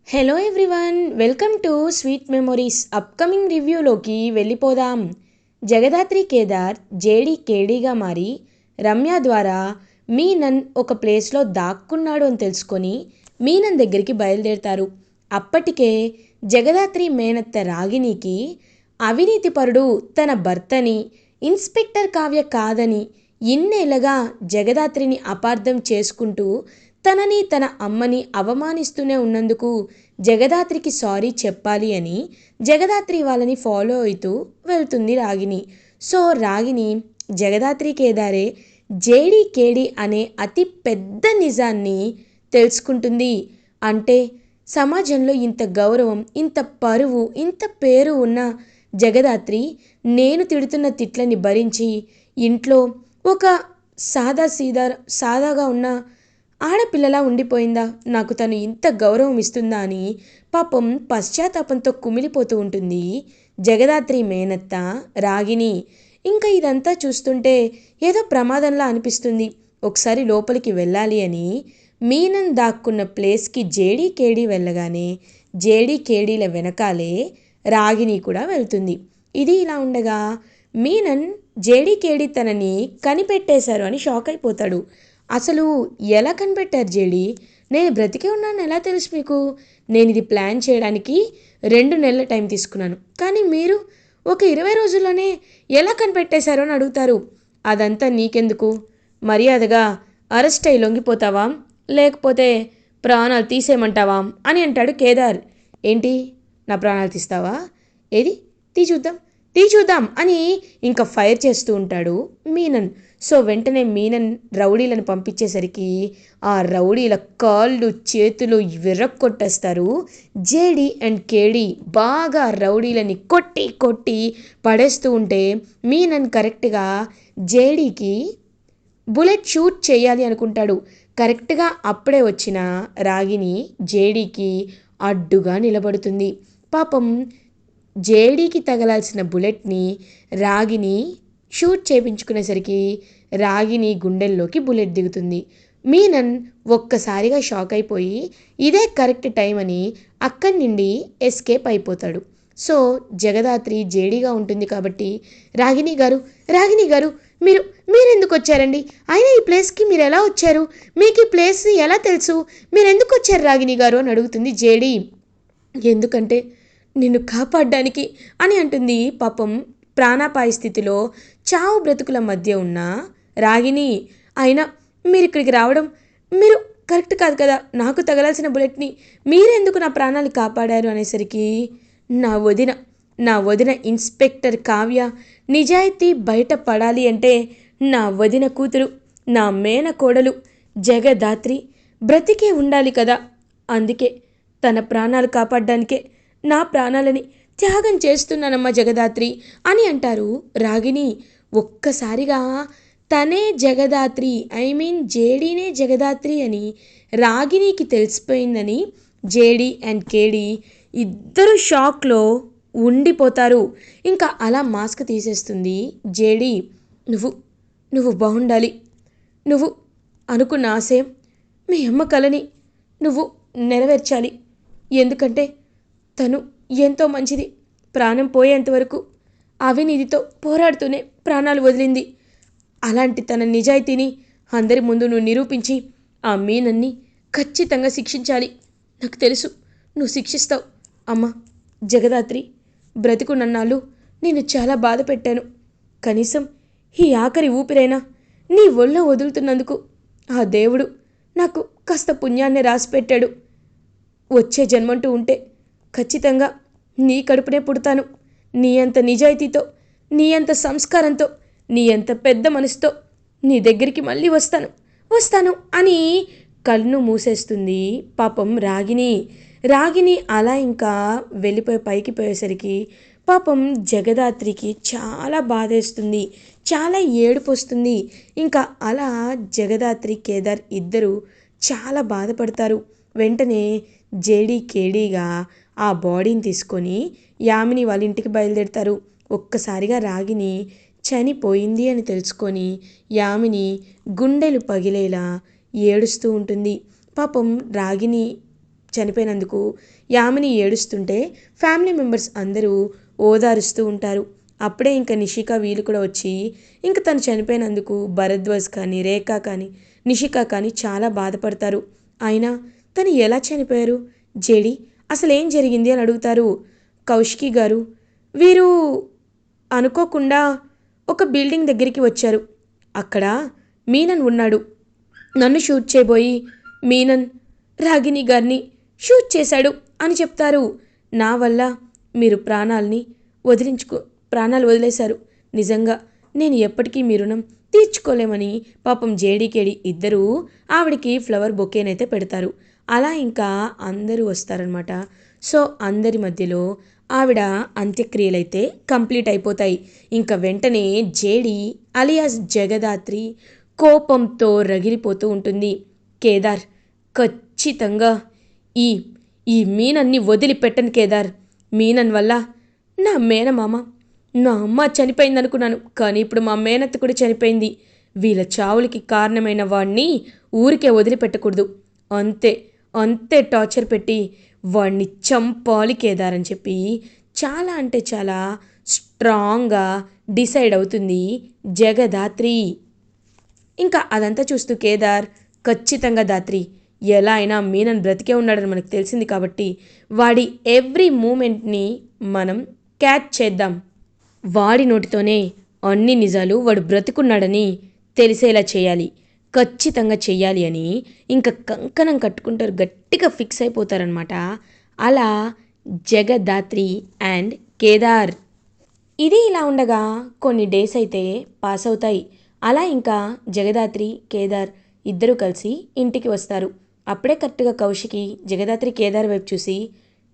Hello everyone, welcome to sweet memories. Upcoming రివ్యూలోకి వెళ్ళిపోదాం. Jagadhatri Kedar JD కేడీగా మారి రమ్య ద్వారా మీనన్ ఒక ప్లేస్లో దాక్కున్నాడు అని తెలుసుకొని మీనన్ దగ్గరికి బయలుదేరుతారు. అప్పటికే జగదాత్రి మేనత్త రాగినికి అవినీతిపరుడు తన భర్తని ఇన్స్పెక్టర్ కావ్య కాదని ఇన్నేళ్ళగా జగదాత్రిని అపార్థం చేసుకుంటూ తనని తన అమ్మని అవమానిస్తూనే ఉన్నందుకు జగదాత్రికి సారీ చెప్పాలి అని జగదాత్రి వాళ్ళని ఫాలో అవుతూ వెళ్తుంది రాగిని. సో రాగిని జగదాత్రి కేదారే జేడీ కేడీ అనే అతి పెద్ద నిజాన్ని తెలుసుకుంటుంది. అంటే సమాజంలో ఇంత గౌరవం, ఇంత పరువు, ఇంత పేరు ఉన్న జగదాత్రి నేను తిడుతున్న తిట్లని భరించి ఇంట్లో ఒక సాదాగా ఉన్న ఆడపిల్లలా ఉండిపోయిందా, నాకు తను ఇంత గౌరవం ఇస్తుందా అని పాపం పశ్చాత్తాపంతో కుమిలిపోతూ ఉంటుంది జగదాత్రి మేనత్త రాగిని. ఇంకా ఇదంతా చూస్తుంటే ఏదో ప్రమాదంలా అనిపిస్తుంది. ఒకసారి లోపలికి వెళ్ళాలి అని మీనన్ దాక్కున్న ప్లేస్కి జేడీ కేడీ వెళ్ళగానే జేడీ కేడీల వెనకాలే రాగిని కూడా వెళ్తుంది. ఇది ఇలా ఉండగా మీనన్ జేడీ కేడీ తనని కనిపెట్టేశారు అని షాక్ అయిపోతాడు. అసలు ఎలా కనిపెట్టారు జేడీ? నేను బ్రతికే ఉన్నాను ఎలా తెలుసు మీకు? నేను ఇది ప్లాన్ చేయడానికి 2 నెలల టైం తీసుకున్నాను, కానీ మీరు ఒక 20 రోజుల్లోనే ఎలా కనిపెట్టేశారో అని అడుగుతారు. అదంతా నీకెందుకు, మర్యాదగా అరెస్ట్ అయి లొంగిపోతావా, లేకపోతే ప్రాణాలు తీసేయమంటావా అని అంటాడు కేదార్. ఏంటి, నా ప్రాణాలు తీస్తావా? ఏది, తీ చూద్దాం అని ఇంకా ఫైర్ చేస్తూ ఉంటాడు మీనన్. సో వెంటనే మీనన్ రౌడీలను పంపించేసరికి ఆ రౌడీల కాళ్ళు చేతులు విరక్కొట్టేస్తారు. జేడీ అండ్ కేడీ బాగా రౌడీలని కొట్టి కొట్టి పడేస్తూ ఉంటే మీనన్ కరెక్ట్గా జేడీకి బుల్లెట్ షూట్ చేయాలి అనుకుంటాడు. కరెక్ట్గా అప్పుడే వచ్చిన రాగిని జేడీకి అడ్డుగా నిలబడుతుంది. పాపం జేడీకి తగలాల్సిన బుల్లెట్ని రాగిని షూట్ చేయించుకునేసరికి రాగిని గుండెల్లోకి బుల్లెట్ దిగుతుంది. మీనన్ ఒక్కసారిగా షాక్ అయిపోయి ఇదే కరెక్ట్ టైం అని అక్కడి నుండి ఎస్కేప్ అయిపోతాడు. సో జగదాత్రి జేడీగా ఉంటుంది కాబట్టి రాగిని గారు మీరు మీరెందుకు వచ్చారండి? అయినా ఈ ప్లేస్కి మీరు ఎలా వచ్చారు? మీకు ఈ ప్లేస్ ఎలా తెలుసు? మీరు ఎందుకు వచ్చారు రాగిని గారు అని అడుగుతుంది జేడీ. ఎందుకంటే నిన్ను కాపాడడానికి అని అంటుంది. పాపం ప్రాణాపాయ స్థితిలో చావు బ్రతుకుల మధ్య ఉన్న రాగిని. అయినా మీరు ఇక్కడికి రావడం మీరు కరెక్ట్ కాదు కదా, నాకు తగలాల్సిన బుల్లెట్ని మీరెందుకు నా ప్రాణాలు కాపాడారు అనేసరికి నా వదిన ఇన్స్పెక్టర్ కావ్య నిజాయితీ బయట పడాలి అంటే నా వదిన కూతురు, నా మేనకోడలు జగదాత్రి బ్రతికే ఉండాలి కదా, అందుకే తన ప్రాణాలు కాపాడడానికే నా ప్రాణాలని త్యాగం చేస్తున్నానమ్మా జగదాత్రి అని అంటారు రాగిని. ఒక్కసారిగా తనే జగదాత్రి, జేడీనే జగదాత్రి అని రాగినికి తెలిసిపోయిందని జేడీ అండ్ కేడీ ఇద్దరు షాక్లో ఉండిపోతారు. ఇంకా అలా మాస్క్ తీసేస్తుంది జేడీ. నువ్వు బాగుండాలి, నువ్వు అనుకున్న ఆశయం, మీ అమ్మ కలని నువ్వు నెరవేర్చాలి. ఎందుకంటే తను ఎంతో మంచిది, ప్రాణం పోయేంతవరకు అవినీతితో పోరాడుతూనే ప్రాణాలు వదిలింది. అలాంటి తన నిజాయితీని అందరి ముందు నువ్వు నిరూపించి ఆ మీనన్ని ఖచ్చితంగా శిక్షించాలి. నాకు తెలుసు నువ్వు శిక్షిస్తావు. అమ్మ జగదాత్రి, బ్రతికున్నన్నాళ్ళు నేను చాలా బాధ పెట్టాను. కనీసం ఈ ఆఖరి ఊపిరైనా నీ ఒళ్ళో వదులుతున్నందుకు ఆ దేవుడు నాకు కాస్త పుణ్యాన్ని రాసిపెట్టాడు. వచ్చే జన్మంటూ ఉంటే ఖచ్చితంగా నీ కడుపునే పుడతాను. నీ అంత నిజాయితీతో, నీ అంత సంస్కారంతో, నీ అంత పెద్ద మనసుతో నీ దగ్గరికి మళ్ళీ వస్తాను అని కళ్ళు మూసేస్తుంది పాపం రాగిని అలా ఇంకా వెళ్ళిపోయి పైకి పోయేసరికి పాపం జగదాత్రికి చాలా బాధేస్తుంది, చాలా ఏడుపు వస్తుంది. ఇంకా అలా జగదాత్రి కేదార్ ఇద్దరు చాలా బాధపడతారు. వెంటనే జేడీ కేడీగా ఆ బాడీని తీసుకొని యామిని వాళ్ళ ఇంటికి బయలుదేరుతారు. ఒక్కసారిగా రాగిని చనిపోయింది అని తెలుసుకొని యామిని గుండెలు పగిలేలా ఏడుస్తూ ఉంటుంది. పాపం రాగిని చనిపోయినందుకు యామిని ఏడుస్తుంటే ఫ్యామిలీ మెంబర్స్ అందరూ ఓదారుస్తూ ఉంటారు. అప్పుడే ఇంకా నిషిక వీళ్ళు కూడా వచ్చి ఇంక తను చనిపోయినందుకు భరద్వాజ్ కానీ రేఖ కానీ నిషిక కానీ చాలా బాధపడతారు. అయినా తను ఎలా చనిపోయారు జేడి, అసలు ఏం జరిగింది అని అడుగుతారు. కౌశికి గారు, వీరు అనుకోకుండా ఒక బిల్డింగ్ దగ్గరికి వచ్చారు. అక్కడ మీనన్ ఉన్నాడు. నన్ను షూట్ చేయబోయి మీనన్ రాగిని గారిని షూట్ చేశాడు అని చెప్తారు. నా వల్ల మీరు ప్రాణాలు వదిలేశారు. నిజంగా నేను ఎప్పటికీ మీ రుణం తీర్చుకోలేమని పాపం జేడీకేడి ఇద్దరూ ఆవిడికి ఫ్లవర్ బొకేనైతే పెడతారు. అలా ఇంకా అందరూ వస్తారనమాట. సో అందరి మధ్యలో ఆవిడ అంత్యక్రియలైతే కంప్లీట్ అయిపోతాయి. ఇంకా వెంటనే జేడి అలియాస్ జగదాత్రి కోపంతో రగిలిపోతూ ఉంటుంది. కేదార్, ఖచ్చితంగా ఈ ఈ మీనన్ని వదిలిపెట్టను కేదార్. మీనన్ వల్ల నా మేనమామ, నా అమ్మ చనిపోయిందనుకున్నాను, కానీ ఇప్పుడు మా మేనత్త కూడా చనిపోయింది. వీళ్ళ చావులకి కారణమైన వాణ్ణి ఊరికే వదిలిపెట్టకూడదు. అంతే అంతే టార్చర్ పెట్టి వాణ్ణి చంపాలి కేదార్ అని చెప్పి చాలా అంటే చాలా స్ట్రాంగ్గా డిసైడ్ అవుతుంది జగదాత్రి. ఇంకా అదంతా చూస్తూ కేదార్, ఖచ్చితంగా దాత్రి, ఎలా అయినా మీనన్ బ్రతికే ఉన్నాడని మనకు తెలిసింది కాబట్టి వాడి ఎవ్రీ మూమెంట్ని మనం క్యాచ్ చేద్దాం. వాడి నోటితోనే అన్ని నిజాలు వాడు బ్రతుకున్నాడని తెలిసేలా చేయాలి, ఖచ్చితంగా చెయ్యాలి అని ఇంకా కంకణం కట్టుకుంటారు, గట్టిగా ఫిక్స్ అయిపోతారనమాట. అలా జగదాత్రి అండ్ కేదార్. ఇది ఇలా ఉండగా కొన్ని డేస్ అయితే పాస్ అవుతాయి. అలా ఇంకా జగదాత్రి కేదార్ ఇద్దరూ కలిసి ఇంటికి వస్తారు. అప్పుడే కరెక్ట్గా కౌశికి జగదాత్రి కేదార్ వైపు చూసి,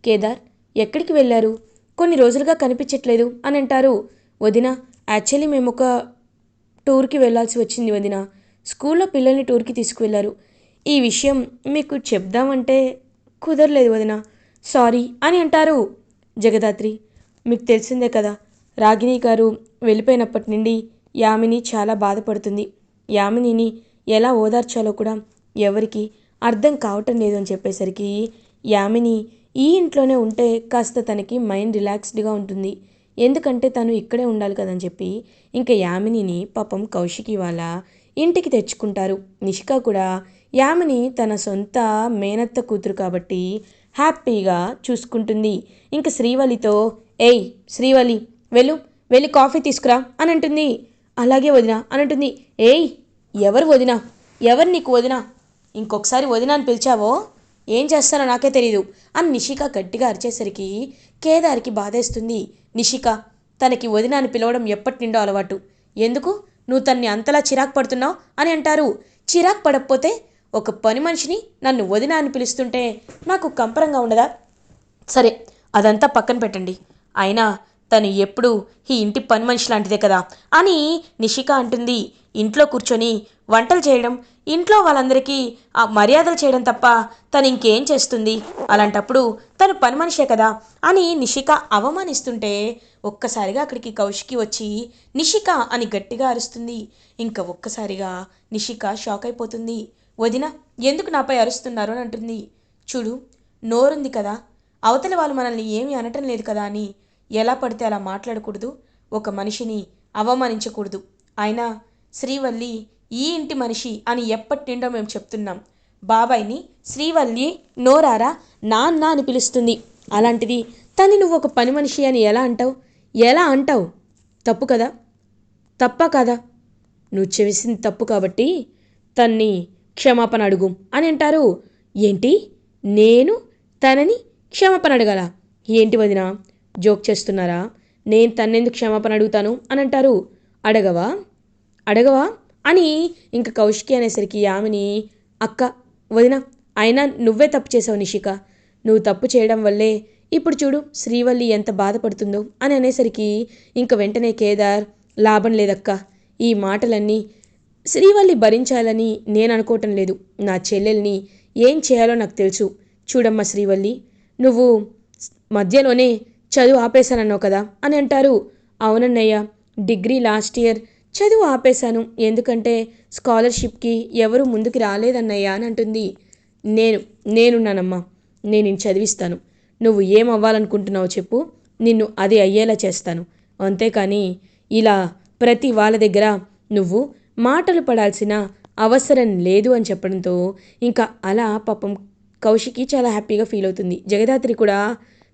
కేదార్ ఎక్కడికి వెళ్ళారు, కొన్ని రోజులుగా కనిపించట్లేదు అని అంటారు. వదిన, యాక్చువల్లీ మేము ఒక టూర్కి వెళ్ళాల్సి వచ్చింది వదిన, స్కూల్లో పిల్లల్ని టూర్కి తీసుకువెళ్ళారు. ఈ విషయం మీకు చెప్దామంటే కుదరలేదు వదిన, సారీ అని అంటారు. జగదాత్రి, మీకు తెలిసిందే కదా, రాగిణి గారు వెళ్ళిపోయినప్పటి నుండి యామిని చాలా బాధపడుతుంది. యామినిని ఎలా ఓదార్చాలో కూడా ఎవరికి అర్థం కావటం లేదు అని చెప్పేసరికి, యామిని ఈ ఇంట్లోనే ఉంటే కాస్త తనకి మైండ్ రిలాక్స్డ్గా ఉంటుంది, ఎందుకంటే తను ఇక్కడే ఉండాలి కదని చెప్పి ఇంకా యామినిని పాపం కౌశికి వాళ్ళ ఇంటికి తెచ్చుకుంటారు. నిషిక కూడా యామిని తన సొంత మేనత్త కూతురు కాబట్టి హ్యాపీగా చూసుకుంటుంది. ఇంకా శ్రీవల్లితో, ఏయ్ శ్రీవల్లి, వెళ్ళి కాఫీ తీసుకురా అని అంటుంది. అలాగే వదిన అని అంటుంది. ఏయ్, ఎవరు వదిన, ఎవరు నీకు వదిన, ఇంకొకసారి వదిన అని పిలిచావో ఏం చేస్తానో నాకే తెలీదు అని నిషిక గట్టిగా అరిచేసరికి కేదార్కి బాధేస్తుంది. నిషిక, తనకి వదిన అని పిలవడం ఎప్పటి నిండో అలవాటు, ఎందుకు నువ్వు తన్ని అంతలా చిరాకు పడుతున్నావు అని అంటారు. చిరాకు పడకపోతే ఒక పని మనిషిని నన్ను వదిన అని పిలుస్తుంటే నాకు కంపరంగా ఉండదా? సరే, అదంతా పక్కన పెట్టండి, అయినా తను ఎప్పుడు ఈ ఇంటి పని మనిషి లాంటిదే కదా అని నిషిక అంటుంది. ఇంట్లో కూర్చొని వంటలు చేయడం, ఇంట్లో వాళ్ళందరికీ ఆ మర్యాదలు చేయడం తప్ప తను ఇంకేం చేస్తుంది, అలాంటప్పుడు తను పని మనిషే కదా అని నిషిక అవమానిస్తుంటే ఒక్కసారిగా అక్కడికి కౌశికి వచ్చి నిషిక అని గట్టిగా అరుస్తుంది. ఇంకా ఒక్కసారిగా నిషిక షాక్ అయిపోతుంది. వదిన, ఎందుకు నాపై అరుస్తున్నారు అని అంటుంది. చూడు, నోరుంది కదా, అవతలి వాళ్ళు మనల్ని ఏమీ అనటం లేదు కదా అని ఎలా పడితే అలా మాట్లాడకూడదు, ఒక మనిషిని అవమానించకూడదు. అయినా శ్రీవల్లి ఈ ఇంటి మనిషి అని ఎప్పటి నిండో మేము చెప్తున్నాం. బాబాయ్ని శ్రీవల్లి నోరారా నాన్న అని పిలుస్తుంది, అలాంటిది తన్ని నువ్వు ఒక పని మనిషి అని ఎలా అంటావు? తప్పు కదా, తప్ప కదా? నువ్వు చేసింది తప్పు కాబట్టి తన్ని క్షమాపణ అడుగు అని అంటారు. ఏంటి, నేను తనని క్షమాపణ అడగాల? ఏంటి వదినా, జోక్ చేస్తున్నారా? నేను తన్నెందుకు క్షమాపణ అడుగుతాను అని అంటారు. అడగవా అని ఇంక కౌశికి అనేసరికి యామిని, అక్క, వదిన, అయినా నువ్వే తప్పు చేసావు నిషిక, నువ్వు తప్పు చేయడం వల్లే ఇప్పుడు చూడు శ్రీవల్లి ఎంత బాధపడుతుందో అని అనేసరికి ఇంక వెంటనే కేదార్, లాభం లేదక్క, ఈ మాటలన్నీ శ్రీవల్లి భరించాలని నేను అనుకోవటం లేదు, నా చెల్లెల్ని ఏం చేయాలో నాకు తెలుసు. చూడమ్మా శ్రీవల్లి, నువ్వు మధ్యలోనే చదువు ఆపేశానన్నావు కదా అని అంటారు. అవునన్నయ్య, డిగ్రీ లాస్ట్ ఇయర్ చదువు ఆపేశాను, ఎందుకంటే స్కాలర్షిప్కి ఎవరు ముందుకు రాలేదన్నయ్య అని అంటుంది. నేనున్నానమ్మా, నేను నిన్ను చదివిస్తాను. నువ్వు ఏం అవ్వాలనుకుంటున్నావో చెప్పు, నిన్ను అది అయ్యేలా చేస్తాను. అంతేకాని ఇలా ప్రతి వాళ్ళ దగ్గర నువ్వు మాటలు పడాల్సిన అవసరం లేదు అని చెప్పడంతో ఇంకా అలా పాపం కౌశికి చాలా హ్యాపీగా ఫీల్ అవుతుంది. జగదాత్రి కూడా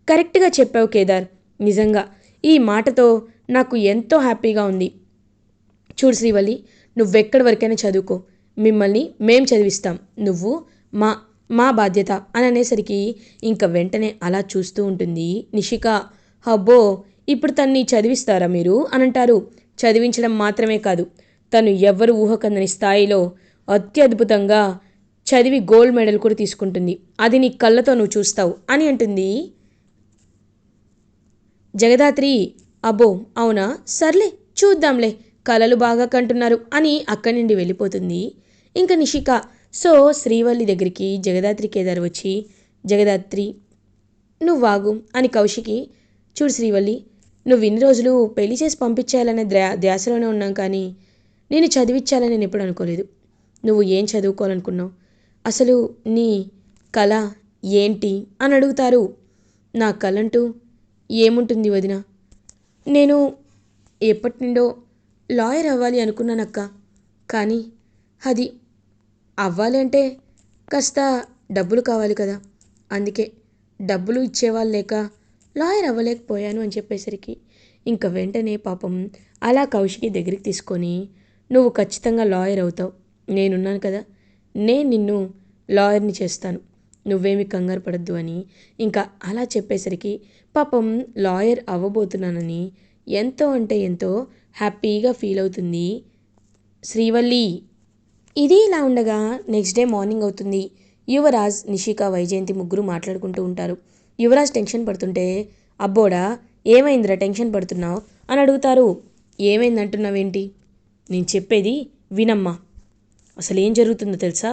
కరెక్ట్గా చెప్పావు కేదార్, నిజంగా ఈ మాటతో నాకు ఎంతో హ్యాపీగా ఉంది. చూడు శ్రీవల్లి, నువ్వెక్కడి వరకైనా చదువుకో, మిమ్మల్ని మేం చదివిస్తాం, నువ్వు మా మా బాధ్యత అని అనేసరికి ఇంక వెంటనే అలా చూస్తూ ఉంటుంది నిషిక. అబ్బో, ఇప్పుడు తన్ని చదివిస్తారా మీరు అని అంటారు. చదివించడం మాత్రమే కాదు, తను ఎవ్వరు ఊహకందని స్థాయిలో అత్యద్భుతంగా చదివి గోల్డ్ మెడల్ కూడా తీసుకుంటుంది. అది నీ కళ్ళతో నువ్వు చూస్తావు అని అంటుంది జగదాత్రి. అబ్బో అవునా, సర్లే చూద్దాంలే, కలలు బాగా కంటున్నారు అని అక్కడి నుండి వెళ్ళిపోతుంది ఇంకా నిషిక. సో శ్రీవల్లి దగ్గరికి జగదాత్రి కేదార్ వచ్చి, జగదాత్రి నువ్వాగు అని కౌశికి, చూడు శ్రీవల్లి, నువ్వు ఇన్ని రోజులు పెళ్లి చేసి పంపించేయాలనే ధ్యాసలోనే ఉన్నాం, కానీ నేను చదివించాలని నేను ఎప్పుడు అనుకోలేదు. నువ్వు ఏం చదువుకోవాలనుకున్నావు, అసలు నీ కళ ఏంటి అని అడుగుతారు. నా కళ అంటూ ఏముంటుంది వదిన, నేను ఎప్పటి నుండో లాయర్ అవ్వాలి అనుకున్నానక్క. కానీ అది అవ్వాలి అంటే కాస్త డబ్బులు కావాలి కదా, అందుకే డబ్బులు ఇచ్చేవాళ్ళు లేక లాయర్ అవ్వలేకపోయాను అని చెప్పేసరికి ఇంకా వెంటనే పాపం అలా కౌశికి దగ్గరికి తీసుకొని, నువ్వు ఖచ్చితంగా లాయర్ అవుతావు, నేనున్నాను కదా, నేను నిన్ను లాయర్ని చేస్తాను, నువ్వేమి కంగారు పడద్దు అని ఇంకా అలా చెప్పేసరికి పాపం లాయర్ అవ్వబోతున్నానని ఎంతో అంటే ఎంతో హ్యాపీగా ఫీల్ అవుతుంది శ్రీవల్లి. ఇది ఇలా ఉండగా నెక్స్ట్ డే మార్నింగ్ అవుతుంది. యువరాజ్, నిషిక, వైజయంతి ముగ్గురు మాట్లాడుకుంటూ ఉంటారు. యువరాజ్ టెన్షన్ పడుతుంటే, అబ్బోడా ఏమైందిరా టెన్షన్ పడుతున్నావు అని అడుగుతారు. ఏమైందంటున్నావేంటి, నేను చెప్పేది వినమ్మా, అసలు ఏం జరుగుతుందో తెలుసా,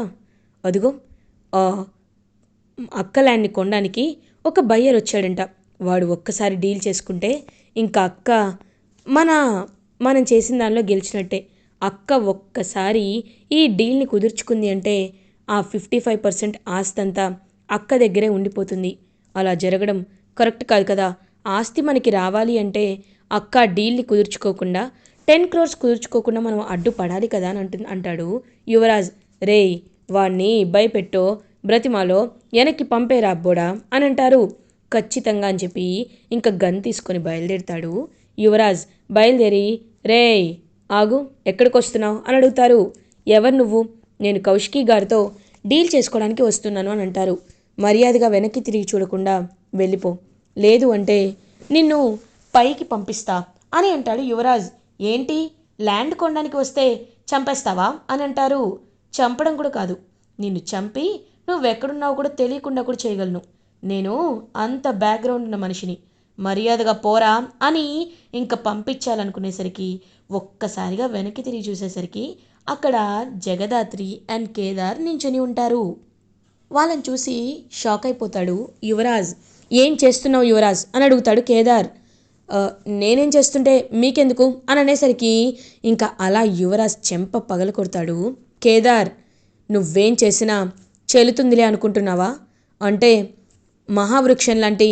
అదిగో అక్క ల్యాండ్ని కొనడానికి ఒక బయ్యర్ వచ్చాడంట. వాడు ఒక్కసారి డీల్ చేసుకుంటే ఇంకా అక్క మనం చేసిన దానిలో గెలిచినట్టే. అక్క ఒక్కసారి ఈ డీల్ని కుదుర్చుకుంది అంటే ఆ 55% ఆస్తంతా అక్క దగ్గరే ఉండిపోతుంది. అలా జరగడం కరెక్ట్ కాదు కదా, ఆస్తి మనకి రావాలి అంటే అక్క డీల్ని కుదుర్చుకోకుండా 10 crores కుదుర్చుకోకుండా మనం అడ్డుపడాలి కదా అని అంటాడు యువరాజ్. రేయ్, వాణ్ణి భయపెట్టో బ్రతిమాలో వెనక్కి పంపేరా అబ్బోడా అని అంటారు. ఖచ్చితంగా అని చెప్పి ఇంకా గన్ తీసుకొని బయలుదేరుతాడు యువరాజ్. బయలుదేరి, రేయ్ ఆగు, ఎక్కడికి వస్తున్నావు అని అడుగుతారు. ఎవరు నువ్వు, నేను కౌశికి గారితో డీల్ చేసుకోవడానికి వస్తున్నాను అని అంటారు. మర్యాదగా వెనక్కి తిరిగి చూడకుండా వెళ్ళిపో, లేదు అంటే నిన్ను పైకి పంపిస్తా అని అంటాడు యువరాజ్. ఏంటి, ల్యాండ్ కొనడానికి వస్తే చంపేస్తావా అని అంటారు. చంపడం కూడా కాదు, నిన్ను చంపి నువ్వెక్కడున్నావు కూడా తెలియకుండా కూడా చేయగలను, నేను అంత బ్యాక్గ్రౌండ్ ఉన్న మనిషిని, మర్యాదగా పోరా అని ఇంకా పంపించాలనుకునేసరికి ఒక్కసారిగా వెనక్కి తిరిగి చూసేసరికి అక్కడ జగదాత్రి అండ్ కేదార్ నించుని ఉంటారు. వాళ్ళని చూసి షాక్ అయిపోతాడు యువరాజ్. ఏం చేస్తున్నావు యువరాజ్ అని అడుగుతాడు కేదార్. నేనేం చేస్తుంటే మీకెందుకు అని అనేసరికి ఇంకా అలా యువరాజ్ చెంప పగల కొడతాడు. కేదార్, నువ్వేం చేసినా చెల్లుతుందిలే అనుకుంటున్నావా, అంటే మహావృక్షం లాంటి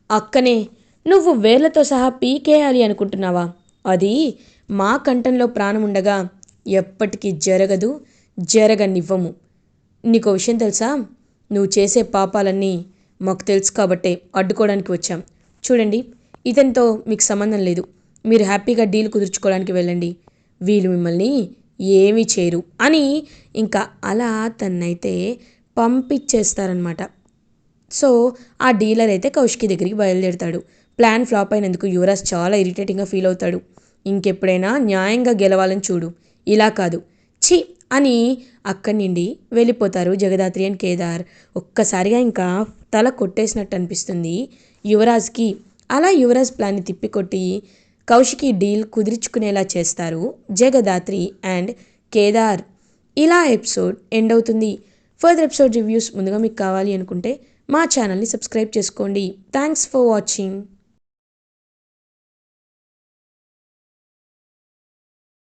అక్కనే నువ్వు వేర్లతో సహా పీకేయాలి అనుకుంటున్నావా, అది మా కంఠంలో ప్రాణం ఉండగా ఎప్పటికీ జరగదు, జరగనివ్వము. నీకో విషయం తెలుసా, నువ్వు చేసే పాపాలన్నీ మాకు తెలుసు కాబట్టే అడ్డుకోవడానికి వచ్చాం. చూడండి, ఇతనితో మీకు సంబంధం లేదు, మీరు హ్యాపీగా డీల్ కుదుర్చుకోవడానికి వెళ్ళండి, వీళ్ళు మిమ్మల్ని ఏమీ చేయరు అని ఇంకా అలా తన్నైతే పంపించేస్తారనమాట. సో ఆ డీలర్ అయితే కౌశికి దగ్గరికి బయలుదేరుతాడు. ప్లాన్ ఫ్లాప్ అయినందుకు యువరాజ్ చాలా ఇరిటేటింగ్గా ఫీల్ అవుతాడు. ఇంకెప్పుడైనా న్యాయంగా గెలవాలని చూడు, ఇలా కాదు, ఛీ అని అక్కడి నుండి వెళ్ళిపోతారు జగదాత్రి అండ్ కేదార్. ఒక్కసారిగా ఇంకా తల కొట్టేసినట్టు అనిపిస్తుంది యువరాజ్కి. అలా యువరాజ్ ప్లాన్ని తిప్పికొట్టి కౌశికి డీల్ కుదిర్చుకునేలా చేస్తారు జగదాత్రి అండ్ కేదార్. ఇలా ఎపిసోడ్ ఎండ్ అవుతుంది. ఫర్దర్ ఎపిసోడ్ రివ్యూస్ ముందుగా మీకు కావాలి అనుకుంటే మా ఛానల్ని సబ్స్క్రైబ్ చేసుకోండి. Thanks for watching.